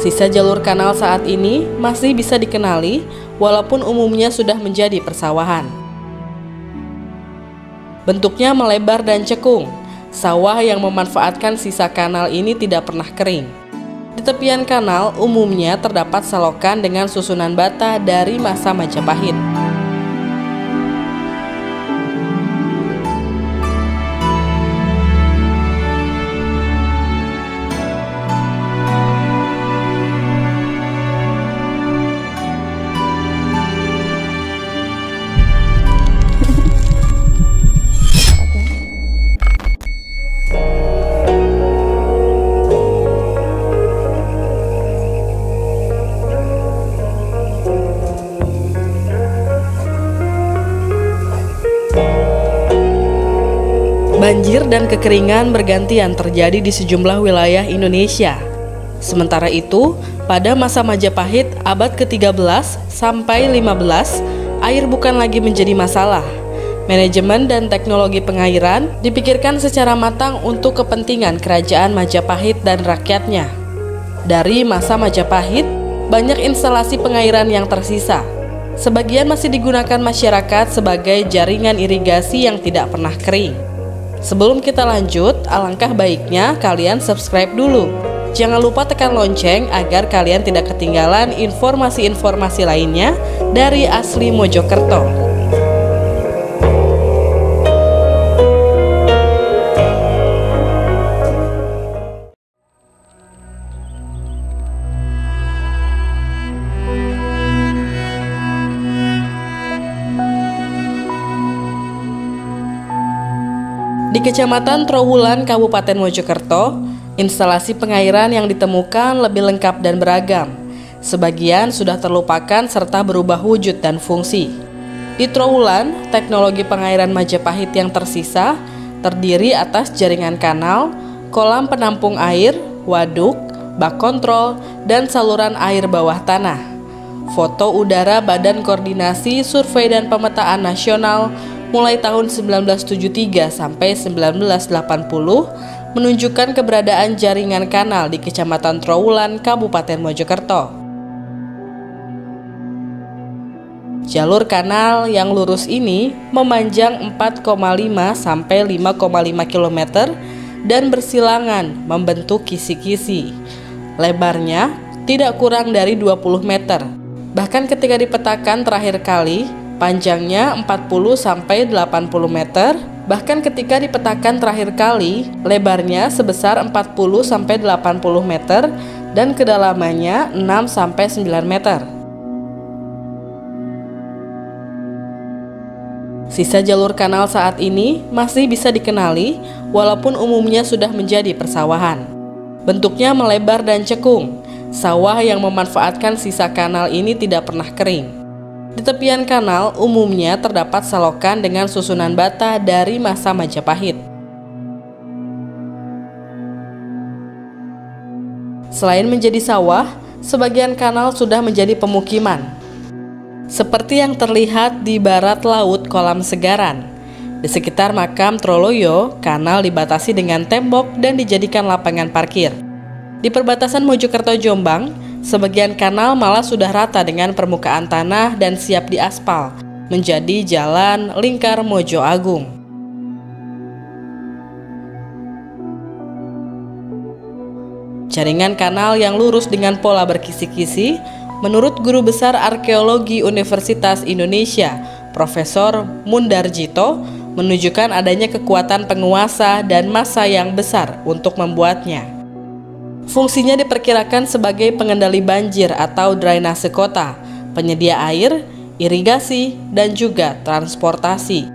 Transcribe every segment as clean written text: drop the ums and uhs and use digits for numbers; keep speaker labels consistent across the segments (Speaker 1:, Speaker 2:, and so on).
Speaker 1: Sisa jalur kanal saat ini masih bisa dikenali walaupun umumnya sudah menjadi persawahan. Bentuknya melebar dan cekung. Sawah yang memanfaatkan sisa kanal ini tidak pernah kering. Di tepian kanal umumnya terdapat selokan dengan susunan bata dari masa Majapahit. Banjir dan kekeringan bergantian terjadi di sejumlah wilayah Indonesia. Sementara itu, pada masa Majapahit abad ke-13 sampai 15, air bukan lagi menjadi masalah. Manajemen dan teknologi pengairan dipikirkan secara matang untuk kepentingan kerajaan Majapahit dan rakyatnya. Dari masa Majapahit, banyak instalasi pengairan yang tersisa. Sebagian masih digunakan masyarakat sebagai jaringan irigasi yang tidak pernah kering. Sebelum kita lanjut, alangkah baiknya kalian subscribe dulu. Jangan lupa tekan lonceng agar kalian tidak ketinggalan informasi-informasi lainnya dari Asli Mojokerto. Di Kecamatan Trowulan, Kabupaten Mojokerto, instalasi pengairan yang ditemukan lebih lengkap dan beragam. Sebagian sudah terlupakan serta berubah wujud dan fungsi. Di Trowulan, teknologi pengairan Majapahit yang tersisa terdiri atas jaringan kanal, kolam penampung air, waduk, bak kontrol, dan saluran air bawah tanah. Foto udara Badan Koordinasi Survei dan Pemetaan Nasional mulai tahun 1973 sampai 1980 menunjukkan keberadaan jaringan kanal di Kecamatan Trowulan, Kabupaten Mojokerto. Jalur kanal yang lurus ini memanjang 4,5 sampai 5,5 km dan bersilangan membentuk kisi-kisi. Lebarnya tidak kurang dari 20 meter. Bahkan ketika dipetakan terakhir kali, panjangnya 40 sampai 80 meter, bahkan ketika dipetakan terakhir kali, lebarnya sebesar 40 sampai 80 meter dan kedalamannya 6 sampai 9 meter. Sisa jalur kanal saat ini masih bisa dikenali walaupun umumnya sudah menjadi persawahan. Bentuknya melebar dan cekung. Sawah yang memanfaatkan sisa kanal ini tidak pernah kering. Di tepian kanal umumnya terdapat selokan dengan susunan bata dari masa Majapahit. Selain menjadi sawah, sebagian kanal sudah menjadi pemukiman. Seperti yang terlihat di barat laut Kolam Segaran. Di sekitar makam Troloyo, kanal dibatasi dengan tembok dan dijadikan lapangan parkir. Di perbatasan Mojokerto-Jombang, sebagian kanal malah sudah rata dengan permukaan tanah dan siap diaspal, menjadi jalan lingkar Mojo Agung. Jaringan kanal yang lurus dengan pola berkisi-kisi, menurut Guru Besar Arkeologi Universitas Indonesia, Profesor Mundarjito, menunjukkan adanya kekuatan penguasa dan massa yang besar untuk membuatnya. Fungsinya diperkirakan sebagai pengendali banjir atau drainase kota, penyedia air, irigasi, dan juga transportasi.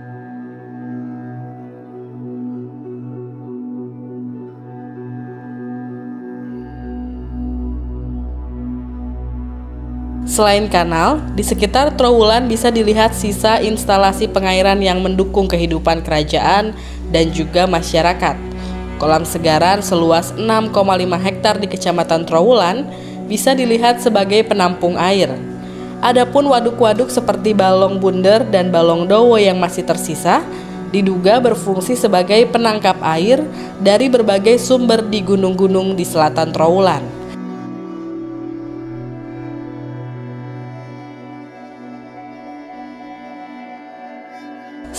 Speaker 1: Selain kanal, di sekitar Trowulan bisa dilihat sisa instalasi pengairan yang mendukung kehidupan kerajaan dan juga masyarakat. Kolam Segaran seluas 6,5 hektar di Kecamatan Trowulan bisa dilihat sebagai penampung air. Adapun waduk-waduk seperti Balong Bunder dan Balong Dowo yang masih tersisa diduga berfungsi sebagai penangkap air dari berbagai sumber di gunung-gunung di selatan Trowulan.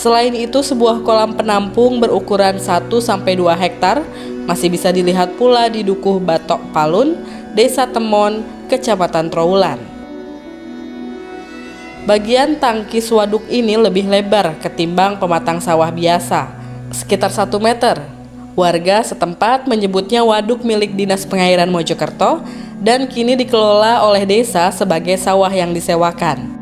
Speaker 1: Selain itu, sebuah kolam penampung berukuran 1-2 hektar masih bisa dilihat pula di Dukuh Batok Palun, Desa Temon, Kecamatan Trowulan. Bagian tangkis waduk ini lebih lebar ketimbang pematang sawah biasa, sekitar 1 meter. Warga setempat menyebutnya waduk milik Dinas Pengairan Mojokerto dan kini dikelola oleh desa sebagai sawah yang disewakan.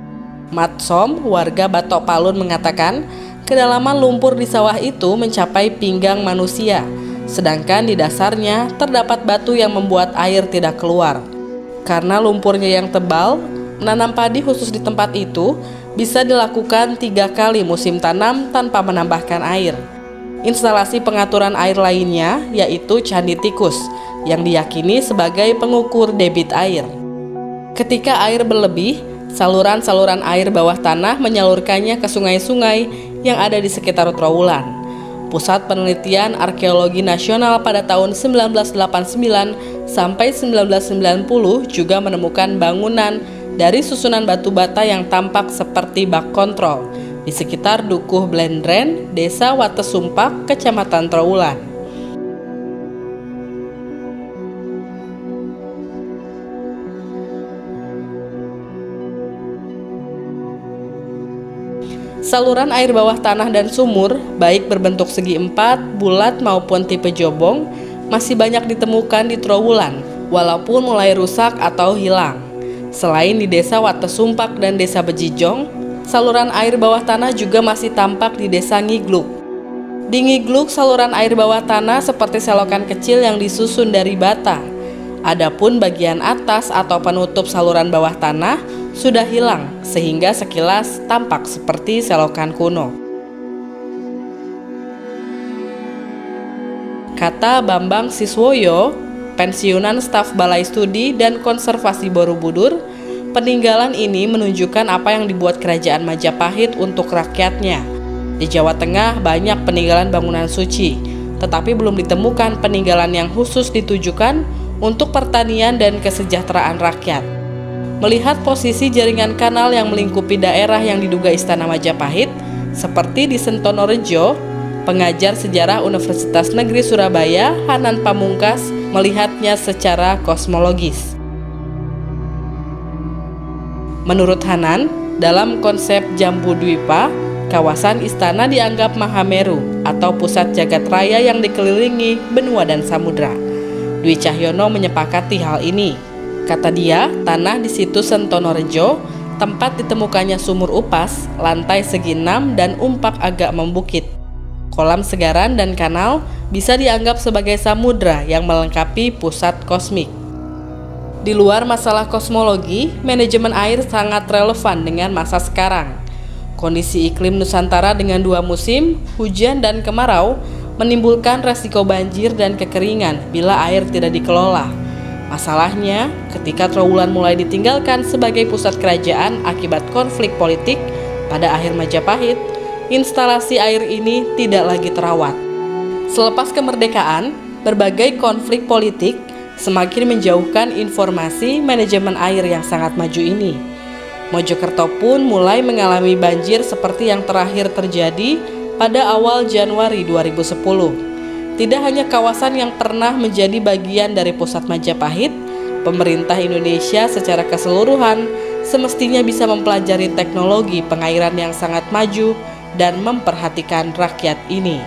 Speaker 1: Matsom, warga Batok Palun mengatakan, kedalaman lumpur di sawah itu mencapai pinggang manusia, sedangkan di dasarnya terdapat batu yang membuat air tidak keluar. Karena lumpurnya yang tebal, menanam padi khusus di tempat itu bisa dilakukan 3 kali musim tanam tanpa menambahkan air. Instalasi pengaturan air lainnya yaitu candi tikus, yang diyakini sebagai pengukur debit air. Ketika air berlebih, saluran-saluran air bawah tanah menyalurkannya ke sungai-sungai yang ada di sekitar Trowulan. Pusat Penelitian Arkeologi Nasional pada tahun 1989 sampai 1990 juga menemukan bangunan dari susunan batu bata yang tampak seperti bak kontrol di sekitar Dukuh Blendren, Desa Watesumpak, Kecamatan Trowulan. Saluran air bawah tanah dan sumur, baik berbentuk segi empat, bulat maupun tipe jobong, masih banyak ditemukan di Trowulan, walaupun mulai rusak atau hilang. Selain di Desa Watesumpak dan Desa Bejijong, saluran air bawah tanah juga masih tampak di Desa Ngigluk. Di Ngigluk, saluran air bawah tanah seperti selokan kecil yang disusun dari bata. Adapun bagian atas atau penutup saluran bawah tanah sudah hilang, sehingga sekilas tampak seperti selokan kuno. Kata Bambang Siswoyo, pensiunan staf Balai Studi dan Konservasi Borobudur, peninggalan ini menunjukkan apa yang dibuat Kerajaan Majapahit untuk rakyatnya. Di Jawa Tengah banyak peninggalan bangunan suci, tetapi belum ditemukan peninggalan yang khusus ditujukan untuk pertanian dan kesejahteraan rakyat. Melihat posisi jaringan kanal yang melingkupi daerah yang diduga Istana Majapahit, seperti di Sentonorejo, pengajar sejarah Universitas Negeri Surabaya, Hanan Pamungkas, melihatnya secara kosmologis. Menurut Hanan, dalam konsep Jambu Dwipa, kawasan istana dianggap Mahameru atau pusat jagat raya yang dikelilingi benua dan samudra. Dwi Cahyono menyepakati hal ini. Kata dia, tanah di situs Sentonorejo, tempat ditemukannya sumur upas, lantai segi 6 dan umpak agak membukit. Kolam segaran dan kanal bisa dianggap sebagai samudra yang melengkapi pusat kosmik. Di luar masalah kosmologi, manajemen air sangat relevan dengan masa sekarang. Kondisi iklim Nusantara dengan 2 musim, hujan dan kemarau, menimbulkan resiko banjir dan kekeringan bila air tidak dikelola. Masalahnya, ketika Trowulan mulai ditinggalkan sebagai pusat kerajaan akibat konflik politik pada akhir Majapahit, instalasi air ini tidak lagi terawat. Selepas kemerdekaan, berbagai konflik politik semakin menjauhkan informasi manajemen air yang sangat maju ini. Mojokerto pun mulai mengalami banjir seperti yang terakhir terjadi pada awal Januari 2010. Tidak hanya kawasan yang pernah menjadi bagian dari pusat Majapahit, pemerintah Indonesia secara keseluruhan semestinya bisa mempelajari teknologi pengairan yang sangat maju dan memperhatikan rakyat ini.